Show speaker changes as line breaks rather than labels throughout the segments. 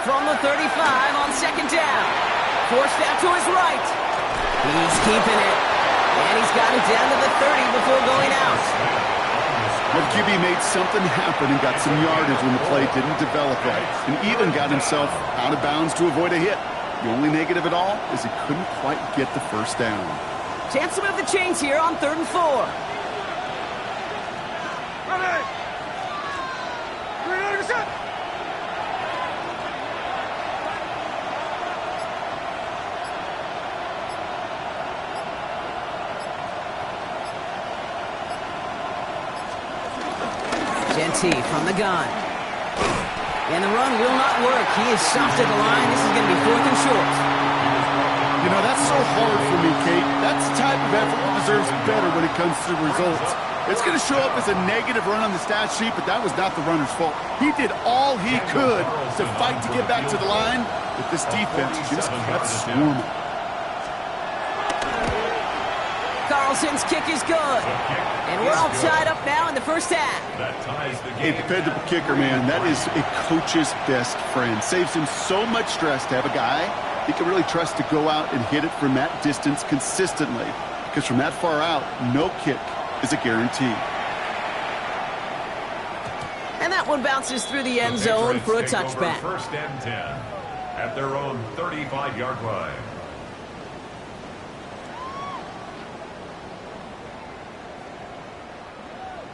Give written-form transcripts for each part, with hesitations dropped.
from the 35 on second down. Forced out to his right. He's keeping it. And he's got it down to the 30 before going out.
The QB made something happen and got some yardage when the play didn't develop right, and even got himself out of bounds to avoid a hit. The only negative at all is he couldn't quite get the first down.
Chance to move the chains here on 3rd and 4.
Ready! Ready, set!
Genty from the gun. And the run will not work. He is soft at the line. This is going to be 4th and short.
You know, that's so hard for me, Kate. That's the type of effort that deserves better when it comes to results. It's going to show up as a negative run on the stat sheet, but that was not the runner's fault. He did all he could to fight to get back to the line, but this defense just kept swarming.
Carlson's kick is good. And we're all tied up now in the first half.
A dependable kicker, man, that is a coach's best friend. Saves him so much stress to have a guy he can really trust to go out and hit it from that distance consistently. Because from that far out, no kick is a guarantee.
And that one bounces through the end zone for a touchback.
First and 10 at their own 35-yard line.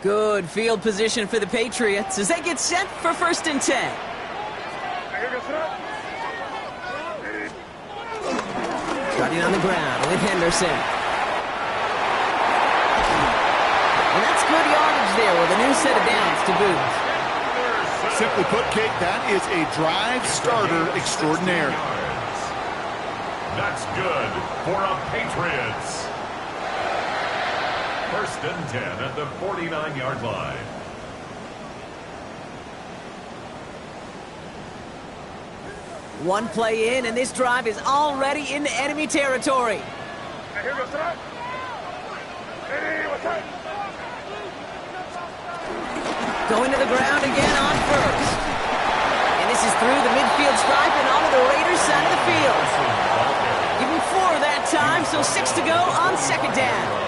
Good field position for the Patriots as they get set for 1st and 10. Starting on the ground with Henderson. And that's good yardage there with a new set of downs to boot.
Simply put, Kate, that is a drive starter extraordinaire.
That's good for a Patriots. 1st and 10 at the 49-yard line.
One play in, and this drive is already into enemy territory. Going to the ground again on 1st. And this is through the midfield stripe and onto the Raiders' side of the field. Give him 4 that time, so 6 to go on 2nd down.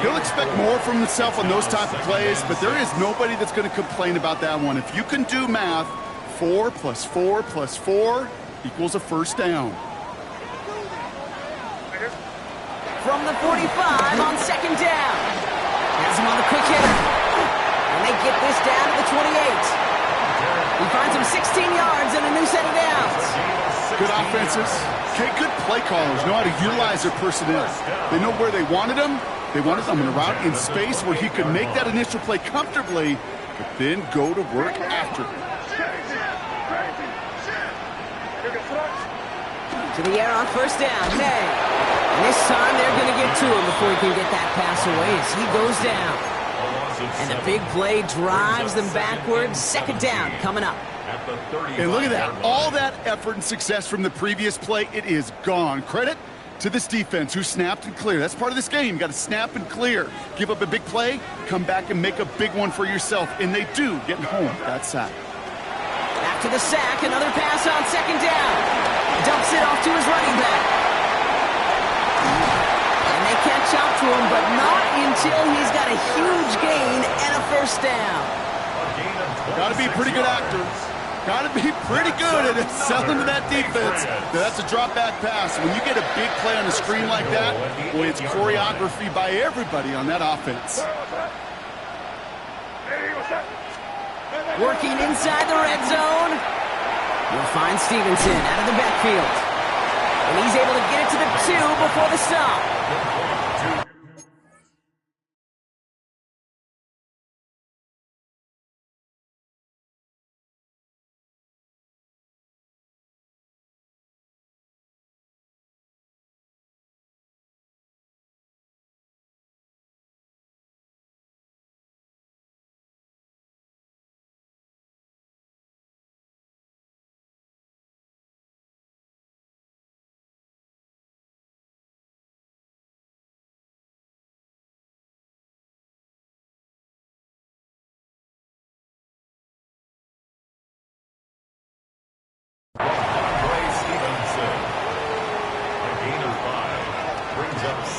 He'll expect more from himself on those type of plays, but there is nobody that's going to complain about that one. If you can do math, 4 plus 4 plus 4 equals a first down.
From the 45 on 2nd down. Has him on the quick hitter. And they get this down to the 28. He finds him 16 yards and a new set of downs.
Good offenses. Okay, good play callers know how to utilize their personnel. They know where they wanted them. They wanted them in a route in space where he could make that initial play comfortably, but then go to work after.
To the air on 1st down, May. And this time they're going to get to him before he can get that pass away as he goes down. And the big play drives them backwards. 2nd down coming up.
And look at that. All that effort and success from the previous play, it is gone. Credit to this defense who snapped and cleared. That's part of this game. You got to snap and clear. Give up a big play, come back and make a big one for yourself. And they do, getting home that sack.
After the sack, another pass on 2nd down. Dumps it off to his running back. And they catch up to him, but not until he's got a huge gain and a first down.
Got to be a pretty good actor. Got to be pretty good at selling to that defense. That's a drop back pass. When you get a big play on a screen like that, boy, it's choreography by everybody on that offense.
Working inside the red zone. We'll find Stevenson out of the backfield. And he's able to get it to the 2 before the stop.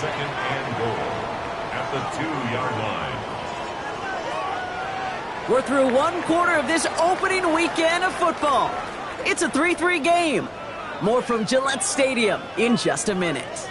second and goal at the 2-yard line.
We're through one quarter of this opening weekend of football. It's a 3-3 game. More from Gillette Stadium in just a minute.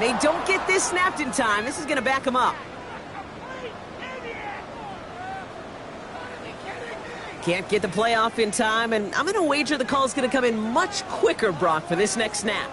They don't get this snapped in time. This is going to back them up. Can't get the play off in time, and I'm going to wager the call is going to come in much quicker, Brock, for this next snap.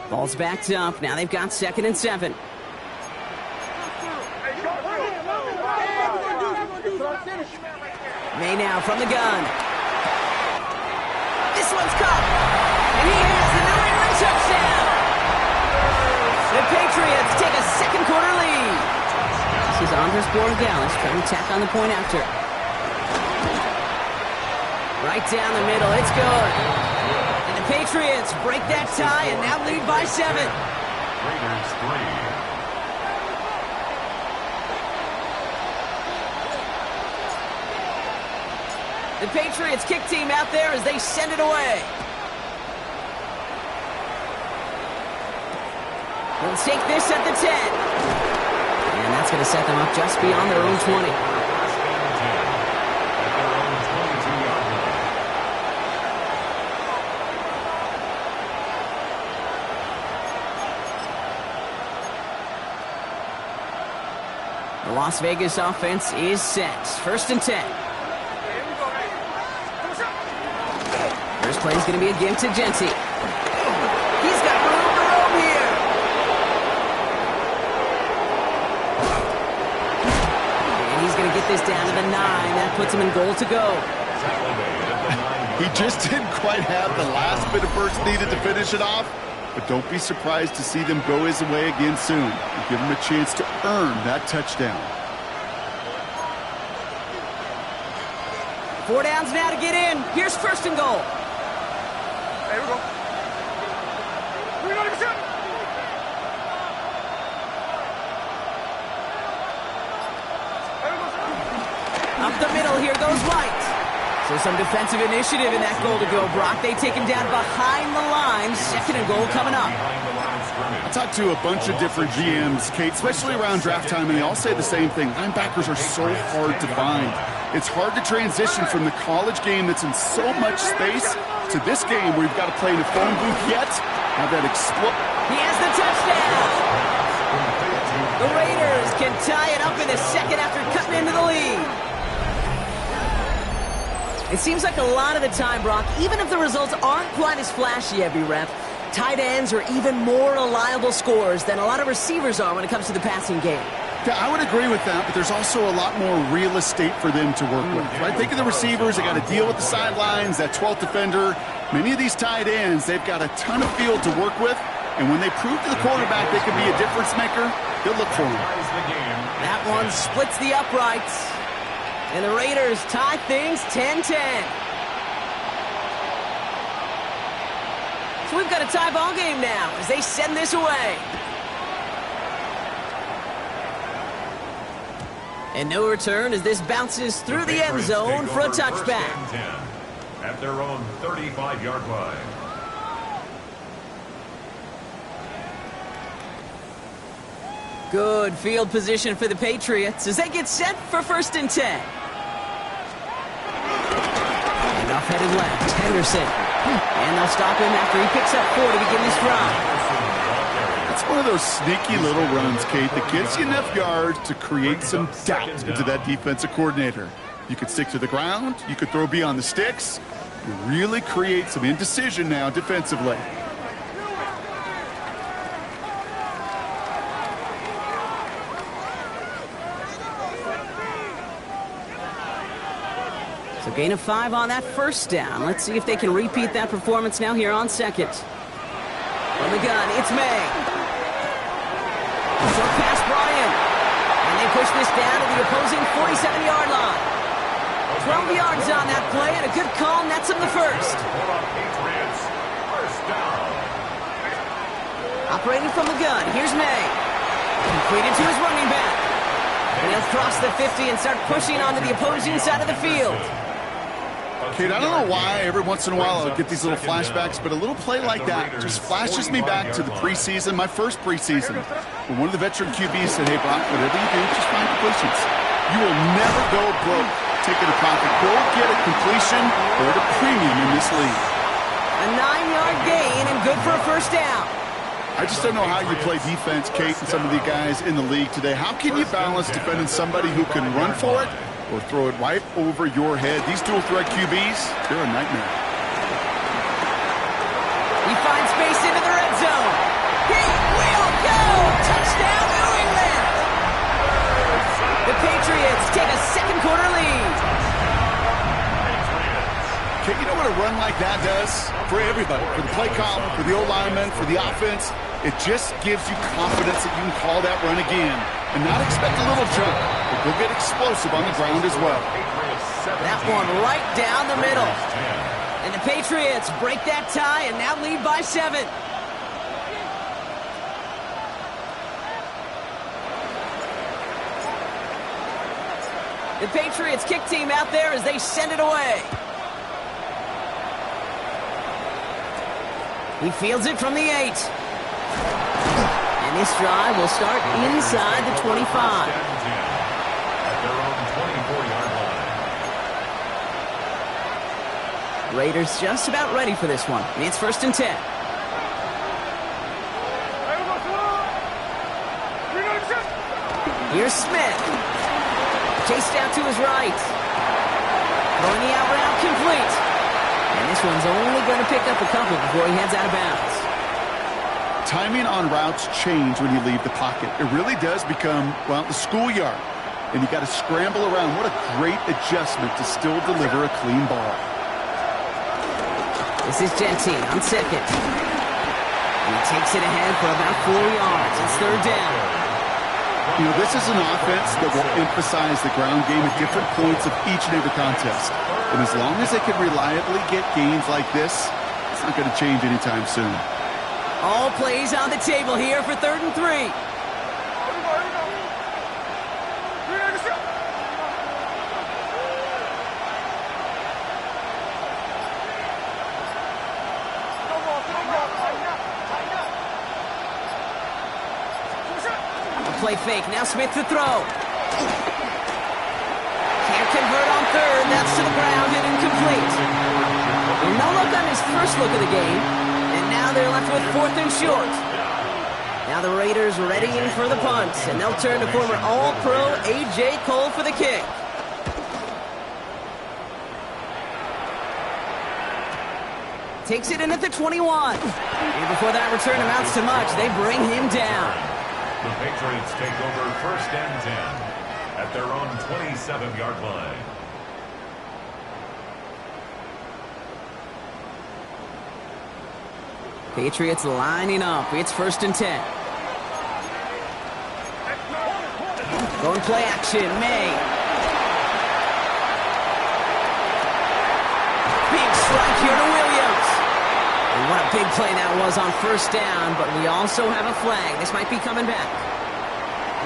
Ball's backed up. Now they've got 2nd and 7. May now from the gun. This one's caught. And he has the New England touchdown. The Patriots take a 2nd quarter lead. This is Andres Borregales trying to tack on the point after. Right down the middle. It's good. And the Patriots break that tie and now lead by 7.
Raiders 3.
The Patriots kick team out there as they send it away. They'll take this at the 10. And that's going to set them up just beyond their own 20. The Las Vegas offense is set. 1st and 10. First play is going to be a give to Genty. He's got room to roam here. And he's going to get this down to the 9. That puts him in goal to go.
He just didn't quite have the last bit of burst needed to finish it off. But don't be surprised to see them go his way again soon and give him a chance to earn that touchdown.
4 downs now to get in. Here's 1st and goal.
Here we go.
Up the middle, here goes White. So some defensive initiative in that goal to go, Brock. They take him down behind the line. 2nd and goal coming up.
I talked to a bunch of different GMs, Kate, especially around draft time, and they all say the same thing. Linebackers are so hard to find. It's hard to transition from the college game that's in so much space to this game where you've got to play in a phone booth yet. Have that explode.
He has the touchdown. The Raiders can tie it up in a 2nd after cutting into the lead. It seems like a lot of the time, Brock, even if the results aren't quite as flashy every rep, tight ends are even more reliable scorers than a lot of receivers are when it comes to the passing game.
Yeah, I would agree with that, but there's also a lot more real estate for them to work with. Right? Think of the receivers. They got to deal with the sidelines, that 12th defender. Many of these tight ends, they've got a ton of field to work with, and when they prove to the quarterback they can be a difference maker, they'll look for him.
That one splits the uprights, and the Raiders tie things 10-10. So we've got a tie ball game now as they send this away. And no return as this bounces through the end zone for a touchback.
At their own 35-yard line.
Good field position for the Patriots as they get set for 1st and 10. And off-headed left, Henderson. And they'll stop him after he picks up 4 to begin this drive.
It's one of those sneaky little runs, Kate, that gives you enough yards to create some doubt into that defensive coordinator. You could stick to the ground. You could throw beyond the sticks. You really create some indecision now defensively.
So gain of 5 on that 1st down. Let's see if they can repeat that performance now here on 2nd. From the gun, it's May. Short pass brought in. And they push this down to the opposing 47-yard line. 12 yards on that play, and a good call nets him the 1st. Operating from the gun, here's May. Completed to his running back. And he'll cross the 50 and start pushing onto the opposing side of the field.
Kate, I don't know why every once in a while I'll get these little flashbacks, but a little play like that just flashes me back to the preseason, my first preseason, when one of the veteran QBs said, hey, Brock, whatever you do, just find completions. You will never go broke taking a profit. Go get a completion or at a premium in this league.
A 9-yard gain and good for a 1st down.
I just don't know how you play defense, Kate, and some of the guys in the league today. How can you balance defending somebody who can run for it or throw it right over your head? These dual-threat QBs, they're a nightmare.
He finds space into the red zone.
Okay, you know what a run like that does? For everybody, for the play call, for the O-lineman, for the offense, it just gives you confidence that you can call that run again and not expect a little jump, but go get explosive on the ground as well.
That one right down the middle. And the Patriots break that tie and now lead by 7. The Patriots kick team out there as they send it away. He fields it from the 8. And this drive will start inside the 25.
At their own 24-yard line.
Raiders just about ready for this one. It's 1st and 10. Here's Smith. Chased out to his right. Throwing the out route complete. And this one's only going to pick up a couple before he heads out of bounds.
Timing on routes change when you leave the pocket. It really does become, well, the schoolyard. And you got to scramble around. What a great adjustment to still deliver a clean ball.
This is Gentine on 2nd. And he takes it ahead for about 4 yards. It's 3rd down.
You know, this is an offense that will emphasize the ground game at different points of each and every contest. And as long as they can reliably get gains like this, it's not going to change anytime soon.
All plays on the table here for 3rd and 3. Play fake. Now Smith to throw. Can't convert on 3rd. That's to the ground and incomplete. No look on his first look of the game. And now they're left with 4th and short. Now the Raiders readying for the punt. And they'll turn to former All-Pro A.J. Cole for the kick. Takes it in at the 21. And before that return amounts to much, they bring him down.
The Patriots take over 1st and 10 at their own 27-yard line.
Patriots lining up. It's 1st and 10. Going play action. May. Big strike here to Williams. And what a big play that was on 1st down, but we also have a flag. This might be coming back.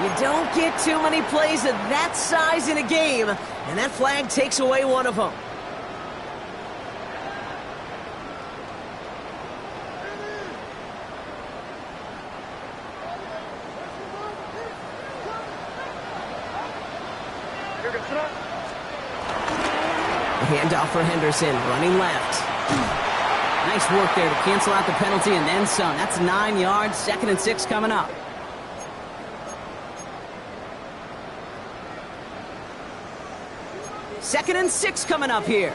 You don't get too many plays of that size in a game, and that flag takes away one of them. Handoff for Henderson, running left. Nice work there to cancel out the penalty and then some. That's 9 yards, 2nd and 6 coming up. Second and 6 coming up here.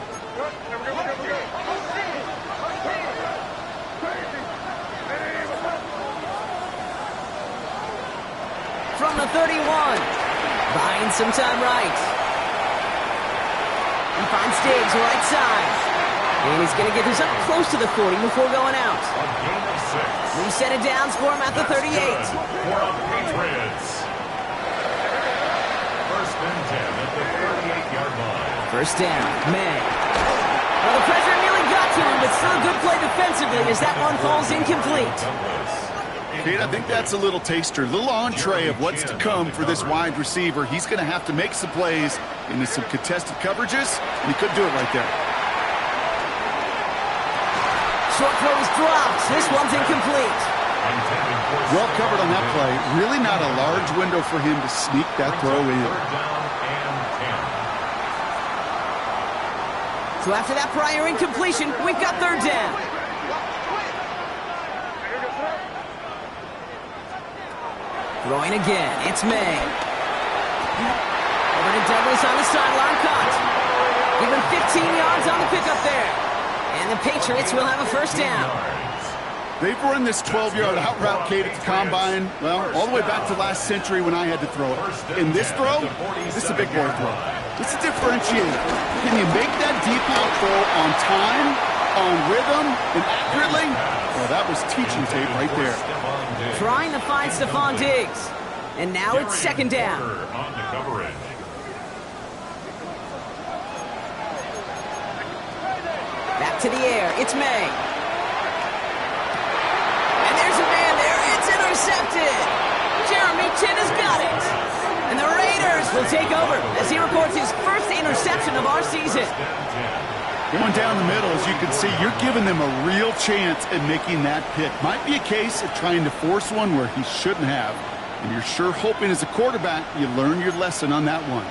From the 31. Buying some time right. He finds Diggs right side. And he's going to get this up close to the 40 before going out.
A gain of 6.
Reset it down for him at the 38.
For the Patriots. 1st and 10 at the 38-yard line.
1st down, May. Well, the pressure nearly got to him, but still a good play defensively as that one falls incomplete.
Kate, I think that's a little taster, a little entree of what's to come for this wide receiver. He's going to have to make some plays into some contested coverages, and he couldn't do it right there.
Short throw is dropped. This one's incomplete.
Well covered on that play. Really not a large window for him to sneak that throw in.
3rd down and 10.
So after that prior incompletion, we've got 3rd down. Throwing again. It's May. Over to Douglas on the sideline. Caught. Give him 15 yards on the pickup there. And the Patriots will have a 1st down.
They've run this 12-yard out route, Kate, at the combine, well, all the way back to last century when I had to throw it. In this throw, this is a big boy throw. It's a differentiator. Can you make that deep out throw on time, on rhythm, and accurately? Well, that was teaching tape right there.
Trying to find Stephon Diggs. And now it's second down. Back to the air. It's May. And there's a man there. It's intercepted. Jeremy Chin has got it. And the Raiders will take over as he records his first interception of our season.
Going down the middle, as you can see, you're giving them a real chance at making that pick. Might be a case of trying to force one where he shouldn't have. And you're sure hoping as a quarterback you learn your lesson on that one.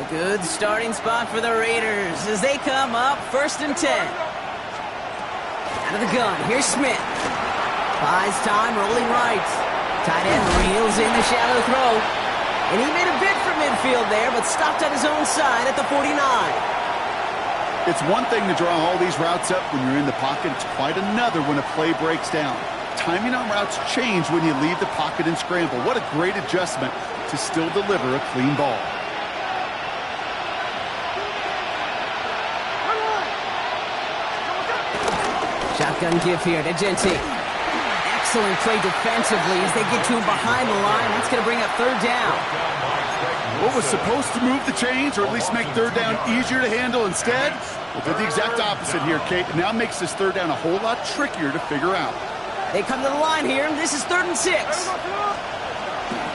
A good starting spot for the Raiders as they come up first and 10. Out of the gun, here's Smith. Buys time, rolling right. Tight end reels in the shallow throw. And he made a bid for midfield there, but stopped on his own side at the 49.
It's one thing to draw all these routes up when you're in the pocket. It's quite another when a play breaks down. Timing on routes change when you leave the pocket and scramble. What a great adjustment to still deliver a clean ball.
Shotgun give here to Genti. Excellent play defensively as they get to him behind the line. That's going to bring up third down.
What was supposed to move the chains, or at least make third down easier to handle instead? Well, did the exact opposite here, Kate. Now makes this third down a whole lot trickier to figure out.
They come to the line here. This is 3rd and 6.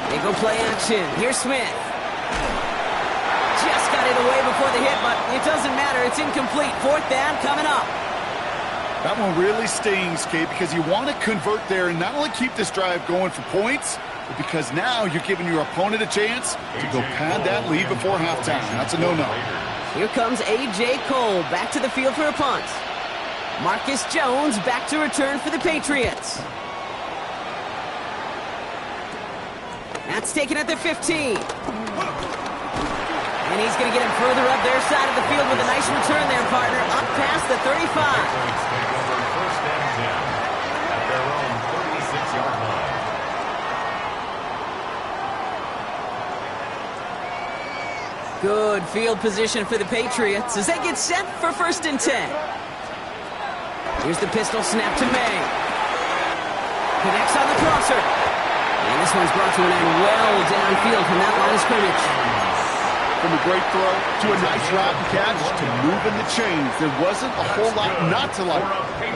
They go play action. Here's Smith. Just got it away before the hit, but it doesn't matter. It's incomplete. 4th down coming up.
That one really stings, Kate, because you want to convert there and not only keep this drive going for points, but because now you're giving your opponent a chance to go pad that lead before halftime. That's a no-no.
Here comes A.J. Cole back to the field for a punt. Marcus Jones back to return for the Patriots. That's taken at the 15. And he's going to get him further up their side of the field with a nice return there, partner, up past the 35. Good field position for the Patriots as they get set for 1st and 10. Here's the pistol snap to May. Connects on the crosser. And this one's brought to an end well downfield from that line of scrimmage.
From a great throw to a nice route and catch to moving the chains. There wasn't a whole lot not to like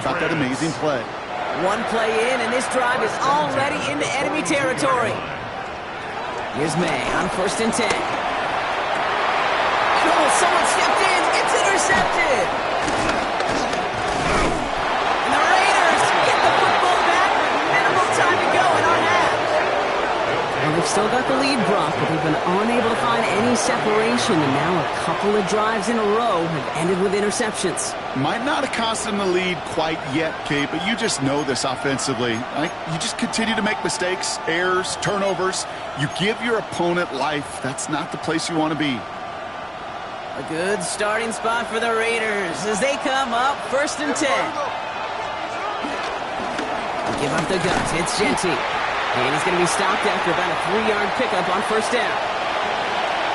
about that amazing play.
One play in, and this drive is already into enemy territory. Here's May on 1st and 10. Oh, someone stepped in. It's intercepted. And the Raiders get the football back with minimal time to go in our half. And they've still got the lead, Brock, but they've been unable to find any separation. And now a couple of drives in a row have ended with interceptions.
Might not have cost them the lead quite yet, Kate, but you just know this offensively. You just continue to make mistakes, errors, turnovers. You give your opponent life. That's not the place you want to be.
A good starting spot for the Raiders as they come up 1st and 10. Give up the guts. It's Genti. And he's going to be stopped after about a 3-yard pickup on 1st down.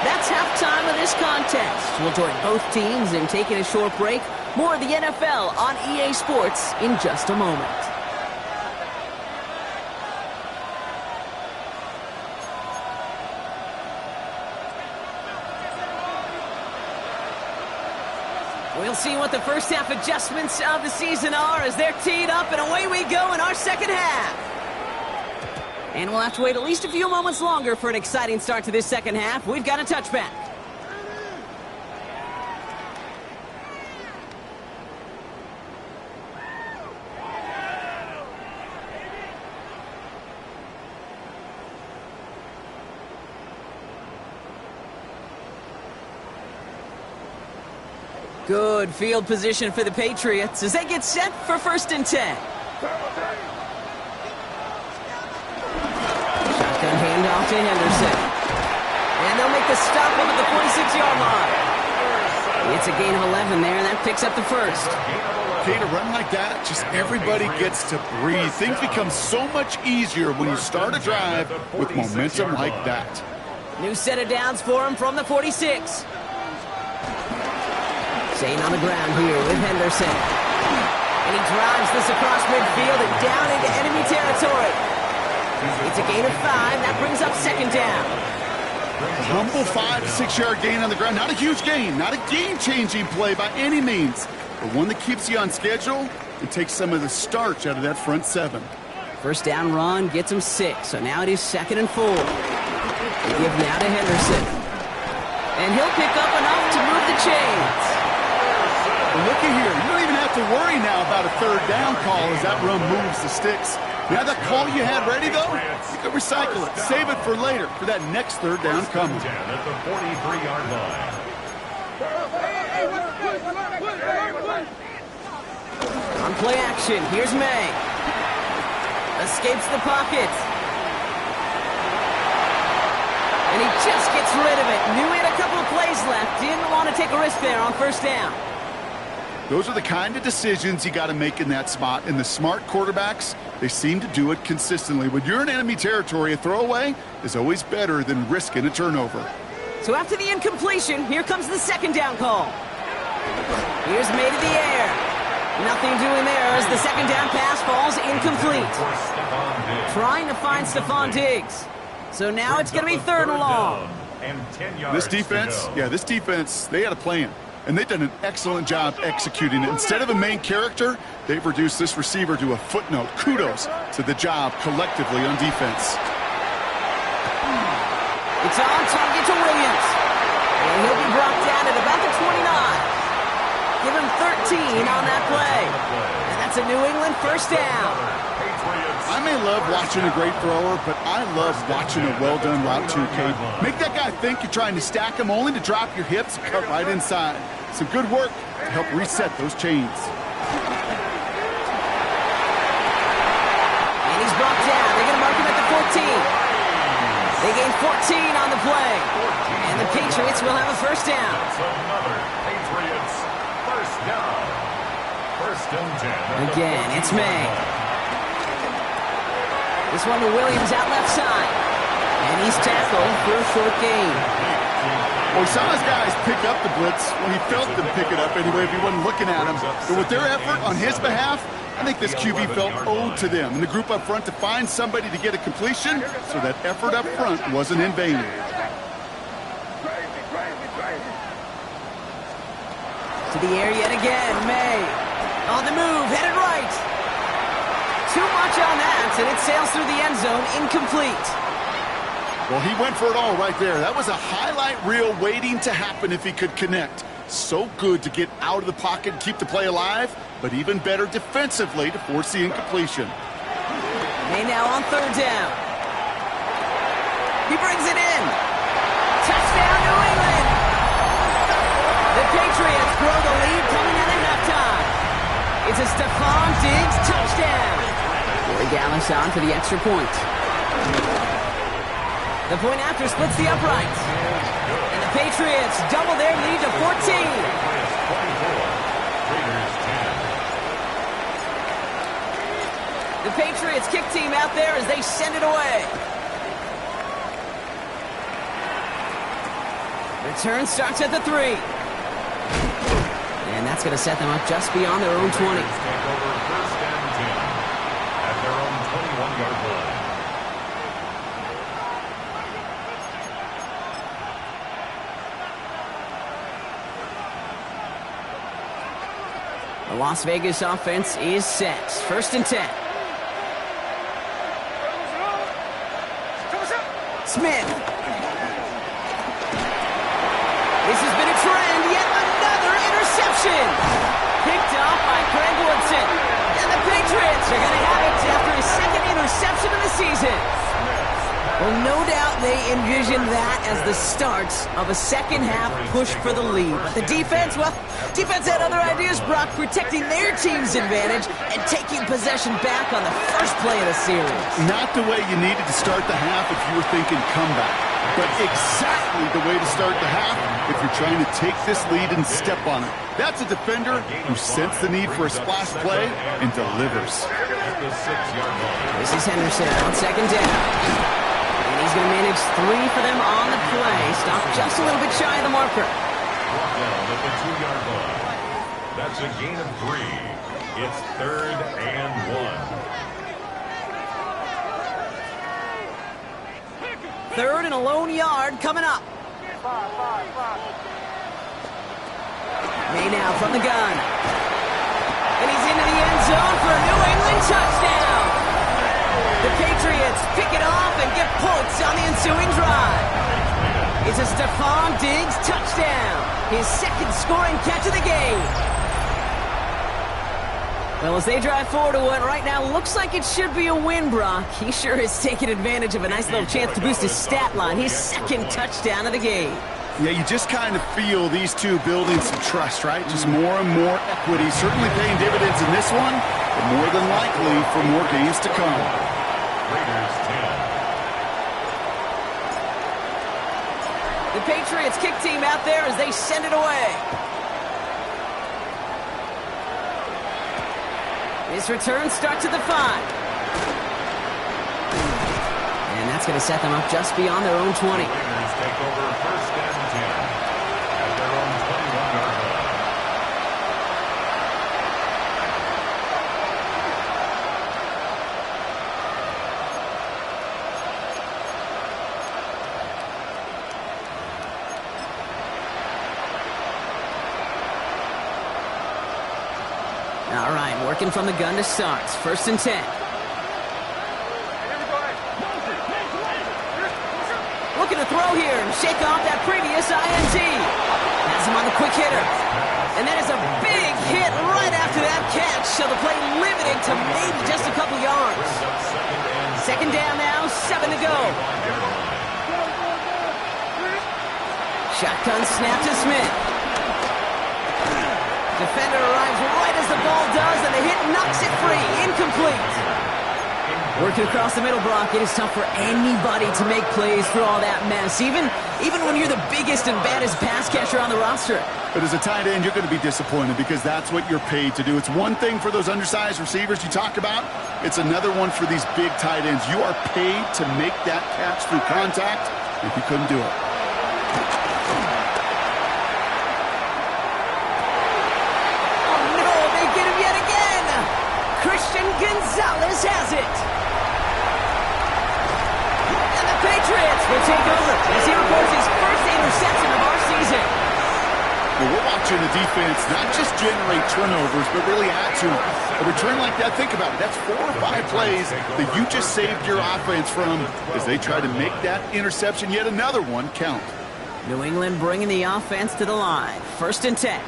That's halftime of this contest. We'll join both teams in taking a short break. More of the NFL on EA Sports in just a moment. We'll see what the first half adjustments of the season are as they're teed up, and away we go in our second half. And we'll have to wait at least a few moments longer for an exciting start to this second half. We've got a touchback. Good field position for the Patriots as they get set for 1st and 10. Shotgun handoff to Henderson. And they'll make the stop up at the 46-yard line. It's a gain of 11 there, and that picks up the first.
Okay, to run like that, just everybody gets to breathe. Things become so much easier when you start a drive with momentum like that.
New set of downs for him from the 46. Staying on the ground here with Henderson. And he drives this across midfield and down into enemy territory. It's a gain of 5. That brings up second down.
Humble 5 to 6 yard gain on the ground. Not a huge gain, not a game-changing play by any means, but one that keeps you on schedule and takes some of the starch out of that front 7.
First down run gets him 6, so now it is 2nd and 4. They give now to Henderson. And he'll pick up enough to move the chains.
Well, looky here, you don't even have to worry now about a third down call as that run moves the sticks. Now that call you had ready, though, you can recycle it. Save it for later, for that next third down coming.
At the 43-yard line.
On play action, here's May. Escapes the pocket. And he just gets rid of it. Knew he had a couple of plays left. Didn't want to take a risk there on first down.
Those are the kind of decisions you got to make in that spot. And the smart quarterbacks, they seem to do it consistently. When you're in enemy territory, a throwaway is always better than risking a turnover.
So after the incompletion, here comes the second down call. Here's May to the air. Nothing doing there as the second down pass falls incomplete. Trying to find Stephon Diggs. So now it's going to be 3rd and long.
This defense, they had a plan. And they've done an excellent job executing it. Instead of a main character, they've reduced this receiver to a footnote. Kudos to the job collectively on defense.
It's on target to Williams. And he'll be brought down at about the 29. Give him 13 on that play. And that's a New England first down.
I may love watching a great thrower, but I love watching a well-done route too, Kate. Make that guy think you're trying to stack him only to drop your hips and cut right inside. Some good work to help reset those chains.
And he's brought down. They're going to mark him at the 14. They gain 14 on the play. And the Patriots will have a first down.
Another Patriots first down. 1st and 10.
Again, it's May. This one to Williams out left side. And he's tackled for a short gain.
Well, he saw his guys pick up the blitz when he felt them pick it up anyway if he wasn't looking at him. But with their effort on his behalf, I think this QB felt owed to them. And the group up front to find somebody to get a completion, so that effort up front wasn't in vain.
To the air yet again, May. On the move, headed right. Too much on that, and it sails through the end zone, incomplete.
Well, he went for it all right there. That was a highlight reel waiting to happen if he could connect. So good to get out of the pocket and keep the play alive, but even better defensively to force the incompletion.
May now on 3rd down. He brings it in. Touchdown, New England. The Patriots grow the lead coming in at halftime. It's a Stephon Diggs touchdown. Corey Gallis on for the extra point. The point after splits the uprights. And the Patriots double their lead to 14. The Patriots kick team out there as they send it away. Return starts at the 3. And that's going to set them up just beyond their own 20.
Take over 1st and 10 at their own 21-yard line.
The Las Vegas offense is set. 1st and 10. Smith. This has been a trend. Yet another interception. Picked off by Greg Woodson. And the Patriots are going to have it after his 2nd interception of the season. Well, no doubt they envisioned that as the start of a second-half push for the lead. But the defense, well, defense had other ideas, Brock, protecting their team's advantage and taking possession back on the first play of the series.
Not the way you needed to start the half if you were thinking comeback. but exactly the way to start the half if you're trying to take this lead and step on it. That's a defender who sensed the need for a splash play and delivers.
This is Henderson on second down. And he's going to manage 3 for them on the play. Stop just a little bit shy of the marker.
Brought down at the 2-yard line. That's a gain of 3. It's 3rd and 1.
Third and a lone yard coming up. May now from the gun. And he's into the end zone for a New England touchdown. The Patriots pick it off and get points on the ensuing drive. It's a Stephon Diggs touchdown. His second scoring catch of the game. Well, as they drive forward to what right now looks like it should be a win, Brock, he sure is taking advantage of a nice little chance to boost his stat line. His second touchdown of the game.
Yeah, you just kind of feel these two building some trust, right? Just more and more equity. Certainly paying dividends in this one, but more than likely for more games to come.
Raiders 10.
The Patriots kick team out there as they send it away. This return starts at the 5. And that's going to set them up just beyond their own 20.
Raiders take over 1st and 10 at their own 21-yard line.
All right, working from the gun to start. 1st and 10. Looking to throw here and shake off that previous INT. Has him on the quick hitter. And that is a big hit right after that catch, so the play limited to maybe just a couple yards. Second down now, 7 to go. Shotgun snap to Smith. Defender arrives right as the ball does, and the hit knocks it free. Incomplete. Working across the middle, Brock, it is tough for anybody to make plays through all that mess, even when you're the biggest and baddest pass catcher on the roster.
But as a tight end, you're going to be disappointed because that's what you're paid to do. It's one thing for those undersized receivers you talk about. It's another one for these big tight ends. You are paid to make that catch through contact if you couldn't do it.
Oh, no, they get him yet again. Christian Gonzalez has it. And the Patriots will take over as he records his first interception of our season.
Well, we're watching the defense not just generate turnovers, but really add to them. A return like that, think about it. That's 4 or 5 plays that you just saved your offense from as they try to make that interception, yet another one, count.
New England bringing the offense to the line. 1st and 10.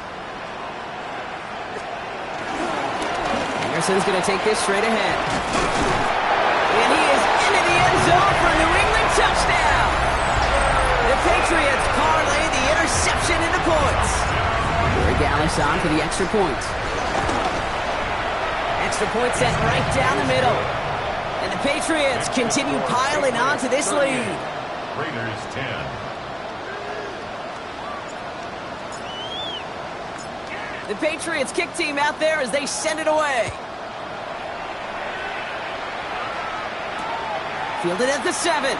Anderson's going to take this straight ahead. And he is into the end zone for a New England touchdown. The Patriots parlay the interception into points. Greg Ellis on for the extra point. Extra point set right down the middle. And the Patriots continue piling on to this lead.
Raiders 10.
The Patriots kick team out there as they send it away. Fielded at the 7. What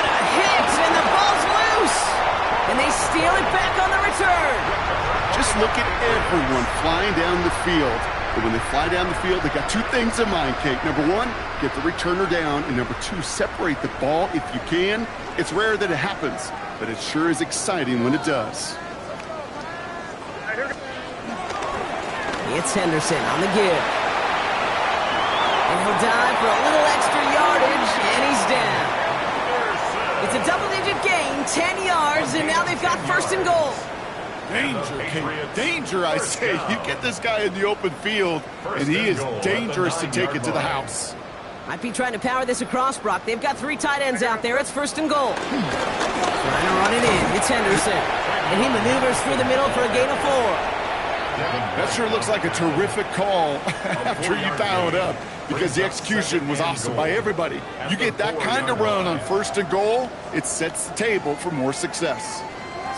a hit, and the ball's loose. And they steal it back on the return.
Just look at everyone flying down the field. But when they fly down the field, they got 2 things in mind, Kate. Number 1, get the returner down. And number 2, separate the ball if you can. It's rare that it happens, but it sure is exciting when it does.
It's Henderson on the give. And he'll dive for a little extra yardage, and he's down. It's a double-digit gain, 10 yards, and now they've got 1st and goal.
Danger, Kate. Danger, I say. You get this guy in the open field, and he is dangerous to take it to the house.
Might be trying to power this across, Brock. They've got 3 tight ends out there. It's 1st and goal. Trying to run it in. It's Henderson. And he maneuvers through the middle for a gain of 4.
That sure looks like a terrific call after you dial it up. because the execution was awesome by everybody. You get that kind of run on 1st and goal, it sets the table for more success.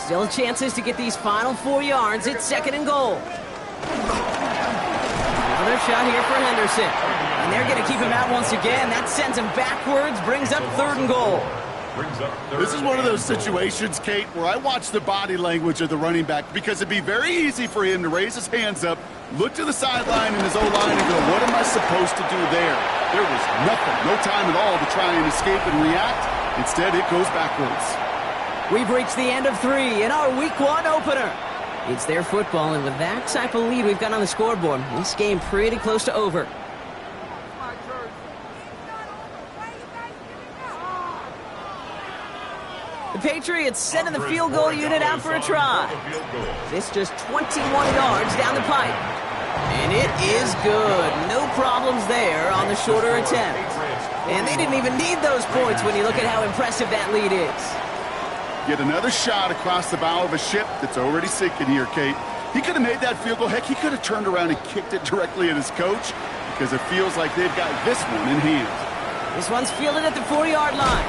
Still chances to get these final 4 yards. It's 2nd and goal. Another shot here for Henderson. And they're going to keep him out once again. That sends him backwards, brings up 3rd and goal.
This is one of those situations, Kate, where I watch the body language of the running back because it'd be very easy for him to raise his hands up, look to the sideline in his O-line and go, what am I supposed to do there? There was nothing, no time at all to try and escape and react. Instead, it goes backwards.
We've reached the end of 3 in our Week 1 opener. It's their football, and with that type of lead we've got on the scoreboard, this game pretty close to over. The Patriots sending the field goal unit out for a try. This just 21 yards down the pipe. And it is good. No problems there on the shorter attempt. And they didn't even need those points when you look at how impressive that lead is.
Yet another shot across the bow of a ship that's already sinking here, Kate. He could have made that field goal. Heck, he could have turned around and kicked it directly at his coach because it feels like they've got this one in hand.
This one's fielded at the 4-yard line.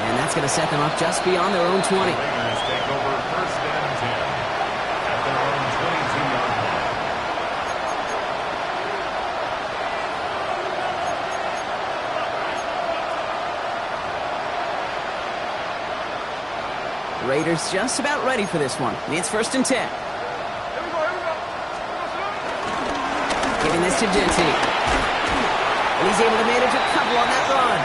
And that's going to set them up just beyond their own 20.
Raiders take over 1st and 10 at their own 22-yard line.
Raiders just about ready for this one. It's 1st and 10. Giving this to Genty. And he's able to manage a couple on that run.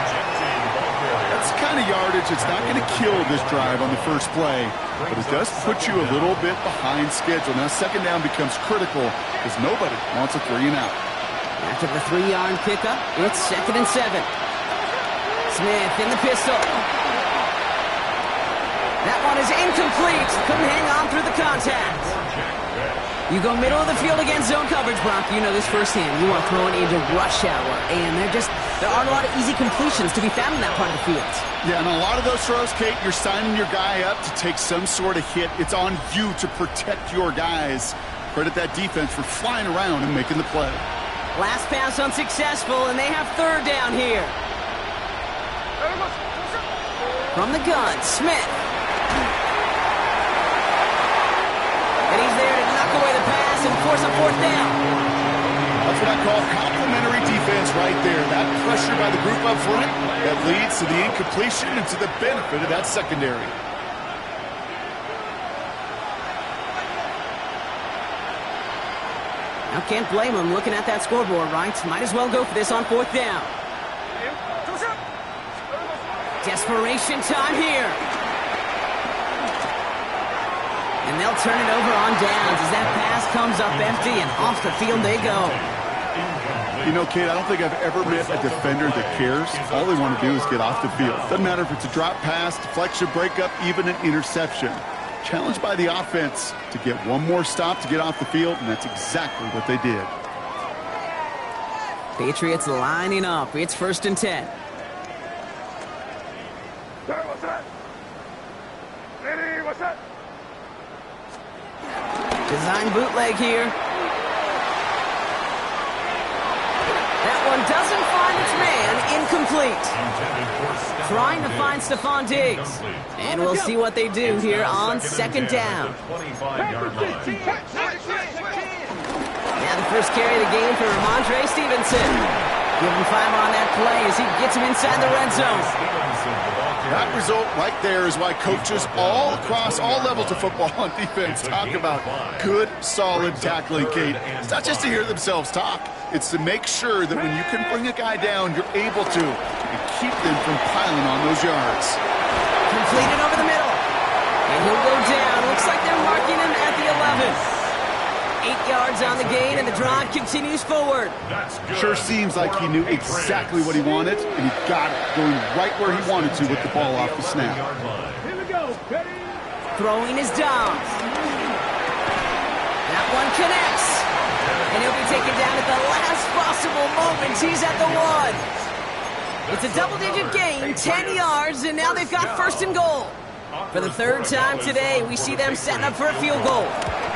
That's the kind of yardage that's not going to kill this drive on the first play, but it does put you a little bit behind schedule. Now 2nd down becomes critical because nobody wants a 3 and out.
After the 3-yard pickup, it's 2nd and 7. Smith in the pistol. That one is incomplete. Couldn't hang on through the contact. You go middle of the field against zone coverage, Brock. You know this firsthand. You want throwing into rush hour, and there aren't a lot of easy completions to be found in that part of the field.
Yeah, and a lot of those throws, Kate, you're signing your guy up to take some sort of hit. It's on you to protect your guys. Credit that defense for flying around and making the play.
Last pass unsuccessful, and they have 3rd down here. From the gun, Smith. And he's there to knock away the pass and force a 4th down.
That's what I call complimentary defense right there. That pressure by the group up front that leads to the incompletion and to the benefit of that secondary.
Now can't blame him looking at that scoreboard, right? Might as well go for this on 4th down. Desperation time here. And they'll turn it over on downs as that pass comes up empty and off the field they go.
You know, Kate, I don't think I've ever met a defender that cares. All they want to do is get off the field. Doesn't matter if it's a drop pass, deflection, breakup, even an interception. Challenged by the offense to get one more stop to get off the field, and that's exactly what they did.
Patriots lining up. It's 1st and 10. Design bootleg here. That one doesn't find its man. Incomplete. Trying to find Stephon Diggs. And we'll see what they do here on 2nd down. Now the first carry of the game for Ramondre Stevenson. Give him 5 on that play as he gets him inside the red zone.
That result right there is why coaches all across all levels of football on defense talk about good, solid tackling, Kate. It's not just to hear themselves talk. It's to make sure that when you can bring a guy down, you're able to and keep them from piling on those yards.
Completed over the middle. And he'll go down. Looks like they're marking him at the 11. 8 yards on the gain, and the drive continues forward.
Sure seems like he knew exactly what he wanted, and he got it, going right where he wanted to with the ball off the snap.
Here we go.
Throwing his Dobbs. That one connects. And he'll be taken down at the last possible moment. He's at the 1. It's a double-digit gain, 10 yards, and now they've got 1st and goal. For the 3rd time today, we see them setting up for a field goal.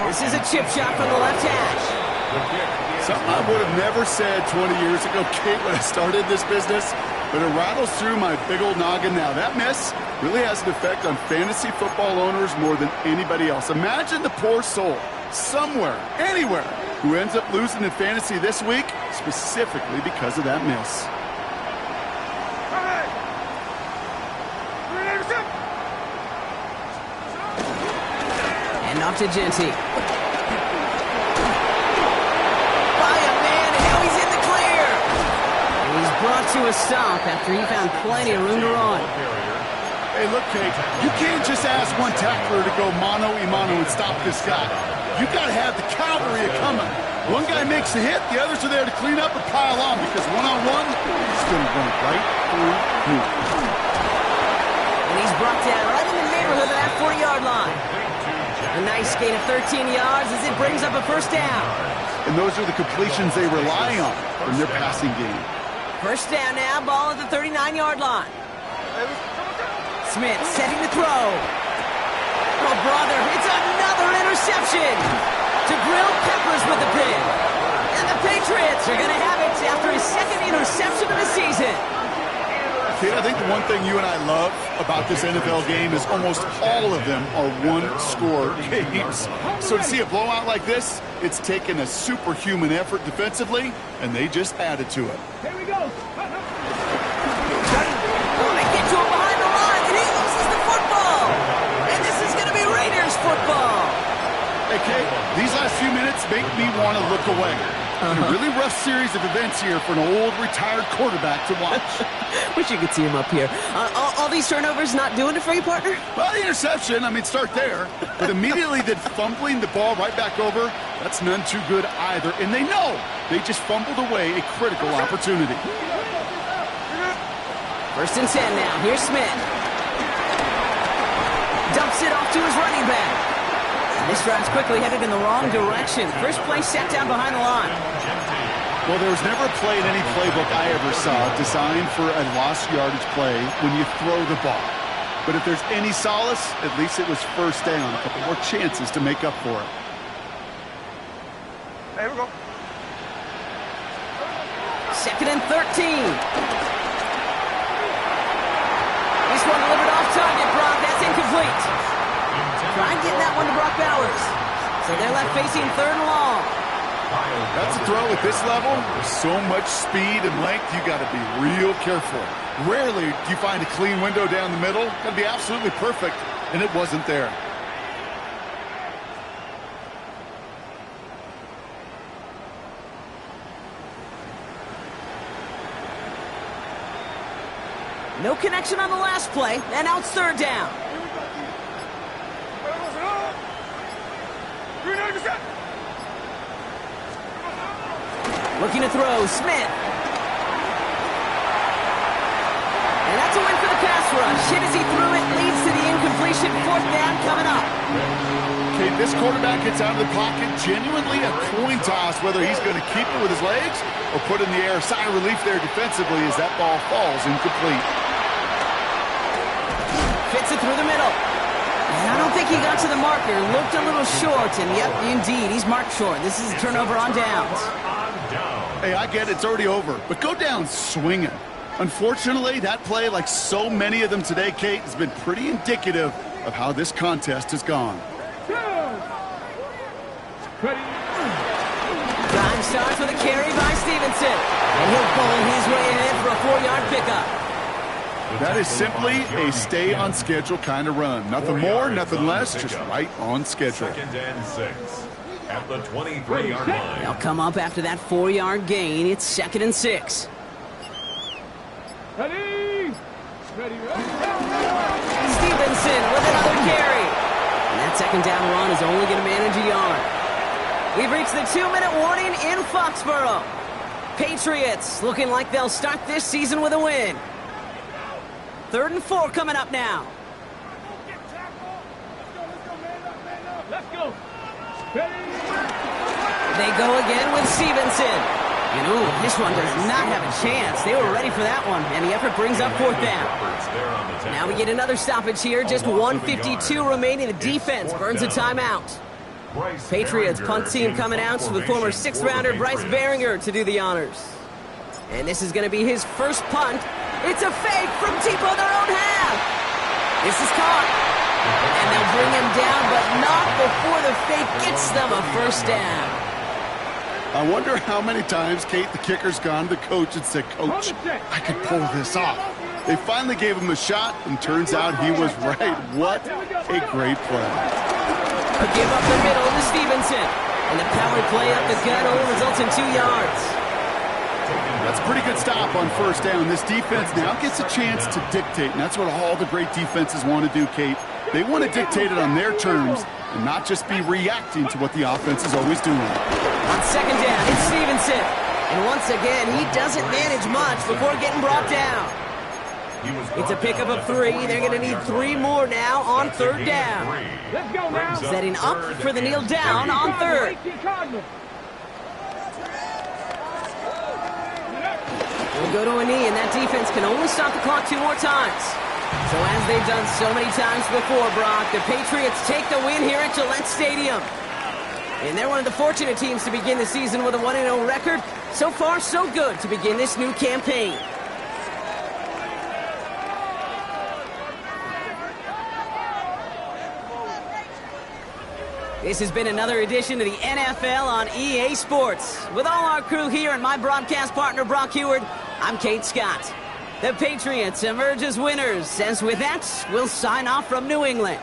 This is a chip shot from the left hash.
Something I would have never said 20 years ago, Kate, when I started this business, but it rattles through my big old noggin now. That miss really has an effect on fantasy football owners more than anybody else. Imagine the poor soul, somewhere, anywhere, who ends up losing in fantasy this week, specifically because of that miss.
And off to Genty. By a man, and now he's in the clear. And he's brought to a stop after he found plenty of room to run.
Hey, look, Kate, you can't just ask one tackler to go mano-a-mano and stop this guy. You got to have the cavalry coming. One guy makes a hit, the others are there to clean up and pile on, because one-on-one, he's going to run right through you.
And he's brought down right in the neighborhood of that 40-yard line. A nice gain of 13 yards as it brings up a first down.
And those are the completions they rely on in their passing game.
First down now, ball at the 39-yard line. Smith setting to throw. Oh, brother, it's another interception. To grill peppers with the pick. And the Patriots are going to have it after his second interception of the season.
Kate, I think the one thing you and I love about this NFL game is almost all of them are one-score games. So to see a blowout like this, it's taken a superhuman effort defensively, and they just added to it.
Here we go.
Oh, they get to him behind the line, and he loses the football. And this is going to be Raiders football.
Hey, Kate, these last few minutes make me want to look away. A really rough series of events here for an old retired quarterback to watch.
Wish you could see him up here. All these turnovers not doing it for you, partner?
Well, the interception, I mean, start there. But immediately then fumbling the ball right back over, that's none too good either. And they know they just fumbled away a critical opportunity.
First and 10 now. Here's Smith. Dumps it off to his running back. This drive's quickly headed in the wrong direction. First play set down behind the line.
Well, there was never a play in any playbook I ever saw designed for a lost yardage play when you throw the ball. But if there's any solace, at least it was first down. A couple more chances to make up for it.
There we go.
Second and 13. This one delivered off target, Brock. That's incomplete. Trying getting that one to Brock Bowers. So they're left facing third and long.
That's a throw at this level. With so much speed and length, you got to be real careful. Rarely do you find a clean window down the middle. Got to be absolutely perfect, and it wasn't there.
No connection on the last play, and now it's third down. Looking to throw, Smith. And that's a win for the pass rush. Hit as he threw it, leads to the incompletion. Fourth down coming up.
Okay, this quarterback gets out of the pocket, genuinely a coin toss whether he's going to keep it with his legs or put in the air. Sigh of relief there defensively as that ball falls incomplete.
Fits it through the middle. And I don't think he got to the marker. Looked a little short, and yep, indeed, he's marked short. This is a turnover on downs.
Hey, I get it, it's already over, but go down swinging. Unfortunately, that play, like so many of them today, Kate, has been pretty indicative of how this contest has gone.
Time starts with a carry by Stevenson. And he'll bowl his way ahead for a 4-yard pickup.
That is simply a stay-on-schedule kind of run. Nothing more, nothing less, just right on schedule.
Second and 6 at the 23-yard line.
They'll come up after that 4-yard gain. It's second and 6.
Ready?
Stevenson with another carry. And that second down run is only going to manage a yard. We've reached the 2-minute warning in Foxborough. Patriots looking like they'll start this season with a win. 3rd and 4 coming up now.
Let's go.
They go again with Stevenson. And ooh, this one does not have a chance. They were ready for that one, and the effort brings up 4th down. Now we get another stoppage here. Just 1:52 remaining. The defense burns a timeout. Patriots punt team coming out to the former 6th-rounder Bryce Behringer to do the honors. And this is going to be his first punt. It's a fake from deep on their own half. This is caught. And they'll bring him down, but not before the fake gets them a first down.
I wonder how many times, Kate, the kicker's gone to the coach and said, "Coach, I could pull this off." They finally gave him a shot, and turns out he was right. What a great play.
A give up the middle to Stevenson. And the power play up the gut only results in 2 yards.
That's a pretty good stop on first down. This defense now gets a chance to dictate, and that's what all the great defenses want to do, Kate. They want to dictate it on their terms and not just be reacting to what the offense is always doing.
On second down, it's Stevenson. And once again, he doesn't manage much before getting brought down. It's a pickup of 3. They're going to need 3 more now on third down.
Let's go now.
Setting up for the kneel down on third. We'll go to a knee, and that defense can only stop the clock 2 more times. So as they've done so many times before, Brock, the Patriots take the win here at Gillette Stadium. And they're one of the fortunate teams to begin the season with a 1-0 record. So far, so good to begin this new campaign. This has been another edition of the NFL on EA Sports. With all our crew here and my broadcast partner, Brock Heward, I'm Kate Scott. The Patriots emerge as winners, as with that, we'll sign off from New England.